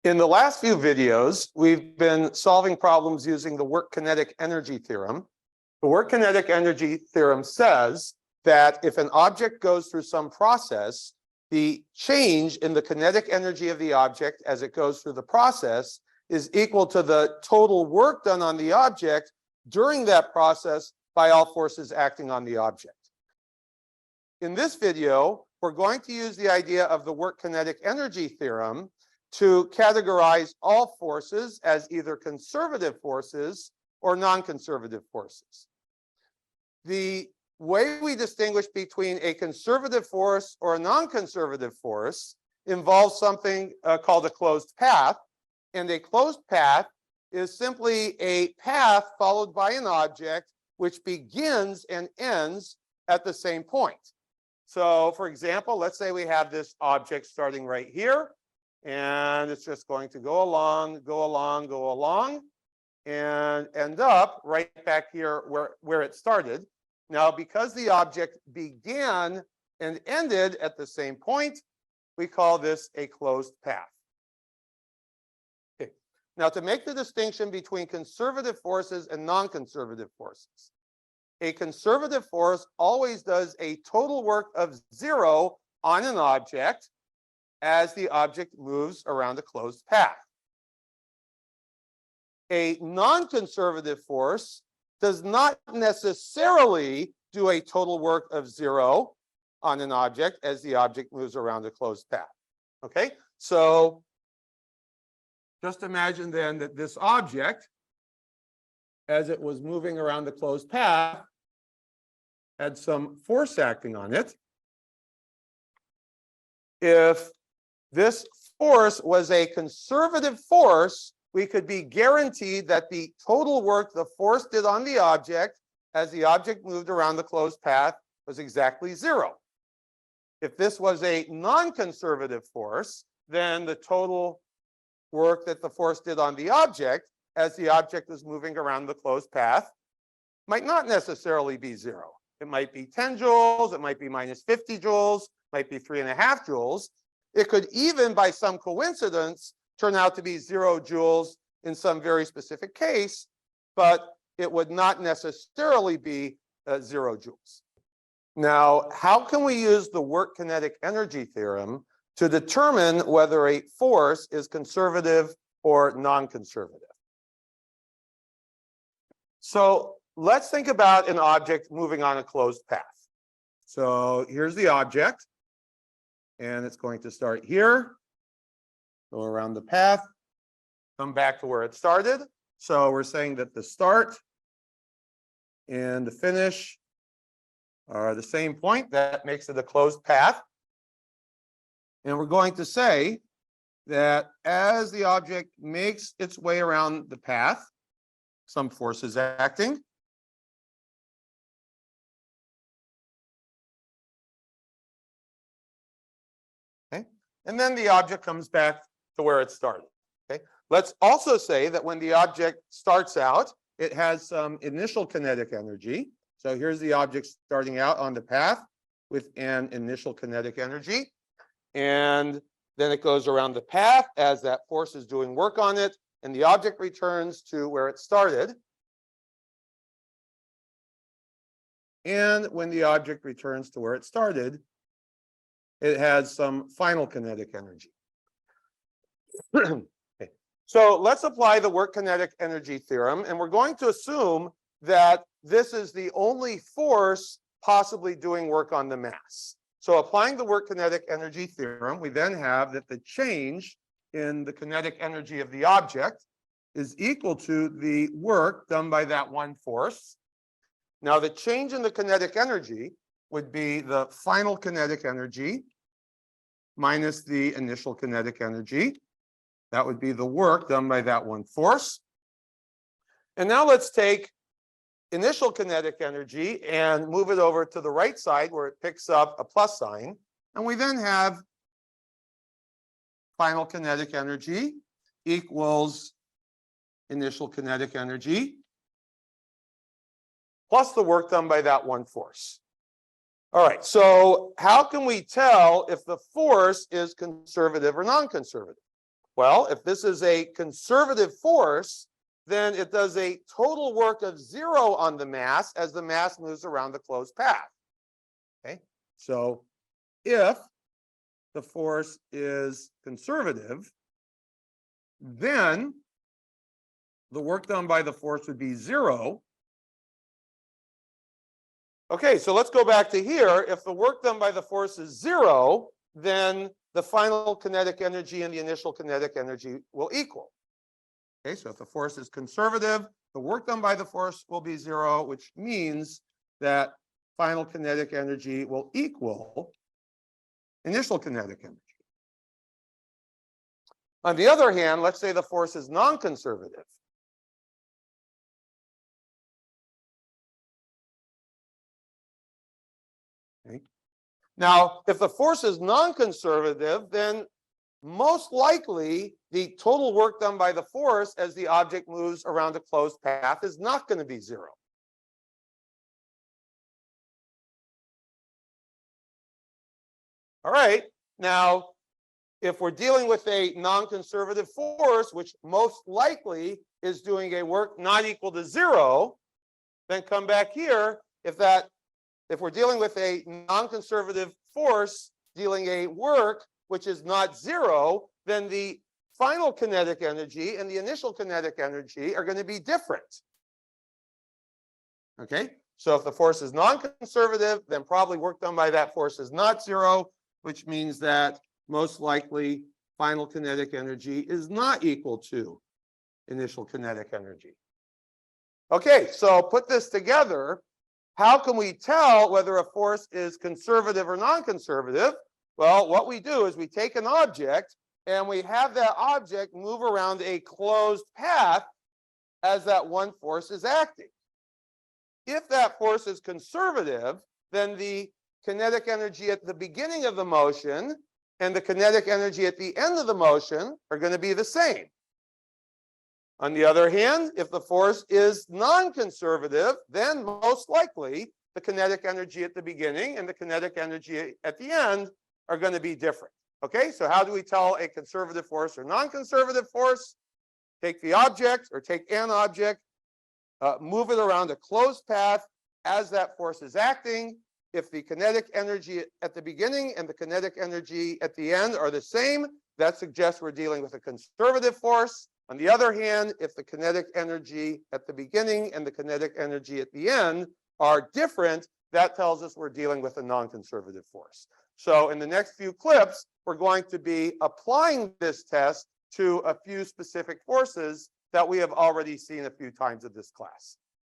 In the last few videos, we've been solving problems using the work kinetic energy theorem. The work kinetic energy theorem says that if an object goes through some process, the change in the kinetic energy of the object as it goes through the process is equal to the total work done on the object during that process by all forces acting on the object. In this video, we're going to use the idea of the work kinetic energy theorem to categorize all forces as either conservative forces or non-conservative forces. The way we distinguish between a conservative force or a non-conservative force involves something called a closed path. And a closed path is simply a path followed by an object which begins and ends at the same point. So, for example, let's say we have this object starting right here, and it's just going to go along, go along, go along, and end up right back here where it started. Now, because the object began and ended at the same point, we call this a closed path. Okay. Now, to make the distinction between conservative forces and non-conservative forces, a conservative force always does a total work of 0 on an object as the object moves around a closed path. A non-conservative force does not necessarily do a total work of 0 on an object as the object moves around a closed path. Okay, so just imagine then that this object, as it was moving around the closed path, had some force acting on it. If this force was a conservative force, we could be guaranteed that the total work the force did on the object as the object moved around the closed path was exactly 0. If this was a non-conservative force, then the total work that the force did on the object as the object was moving around the closed path might not necessarily be 0. It might be 10 joules, it might be minus 50 joules, might be 3.5 joules. It could even, by some coincidence, turn out to be 0 joules in some very specific case, but it would not necessarily be 0 joules. Now, how can we use the work kinetic energy theorem to determine whether a force is conservative or non-conservative? So let's think about an object moving on a closed path. So here's the object, and it's going to start here, go around the path, come back to where it started. So we're saying that the start and the finish are the same point. That makes it a closed path. And we're going to say that as the object makes its way around the path, some force is acting. Okay. And then the object comes back to where it started. Okay. Let's also say that when the object starts out, it has some initial kinetic energy. So here's the object starting out on the path with an initial kinetic energy. And then it goes around the path as that force is doing work on it, and the object returns to where it started. And when the object returns to where it started, it has some final kinetic energy. Okay. So let's apply the work kinetic energy theorem, and we're going to assume that this is the only force possibly doing work on the mass. So applying the work kinetic energy theorem, we then have that the change in the kinetic energy of the object is equal to the work done by that one force. Now, the change in the kinetic energy would be the final kinetic energy minus the initial kinetic energy. That would be the work done by that one force. And now let's take initial kinetic energy and move it over to the right side where it picks up a plus sign. And we then have final kinetic energy equals initial kinetic energy plus the work done by that one force. All right, so how can we tell if the force is conservative or non-conservative? Well, if this is a conservative force, then it does a total work of 0 on the mass as the mass moves around the closed path. Okay, so if the force is conservative, then the work done by the force would be 0. Okay, so let's go back to here. If the work done by the force is 0, then the final kinetic energy and the initial kinetic energy will equal. Okay, so if the force is conservative, the work done by the force will be 0, which means that final kinetic energy will equal initial kinetic energy. On the other hand, let's say the force is non-conservative. Okay. Now, if the force is non-conservative, then most likely the total work done by the force as the object moves around a closed path is not going to be 0. All right, now if we're dealing with a non-conservative force, which most likely is doing a work not equal to 0, then come back here. If we're dealing with a non-conservative force dealing a work which is not 0, then the final kinetic energy and the initial kinetic energy are going to be different. Okay, so if the force is non-conservative, then probably work done by that force is not 0, which means that most likely final kinetic energy is not equal to initial kinetic energy. Okay, so put this together. How can we tell whether a force is conservative or non-conservative? Well, what we do is we take an object and we have that object move around a closed path as that one force is acting. If that force is conservative, then the kinetic energy at the beginning of the motion and the kinetic energy at the end of the motion are going to be the same. On the other hand, if the force is non-conservative, then most likely the kinetic energy at the beginning and the kinetic energy at the end are going to be different. Okay, so how do we tell a conservative force or non-conservative force? Take the object or take an object, move it around a closed path as that force is acting. If the kinetic energy at the beginning and the kinetic energy at the end are the same, that suggests we're dealing with a conservative force. On the other hand, if the kinetic energy at the beginning and the kinetic energy at the end are different, that tells us we're dealing with a non-conservative force. So in the next few clips, we're going to be applying this test to a few specific forces that we have already seen a few times in this class.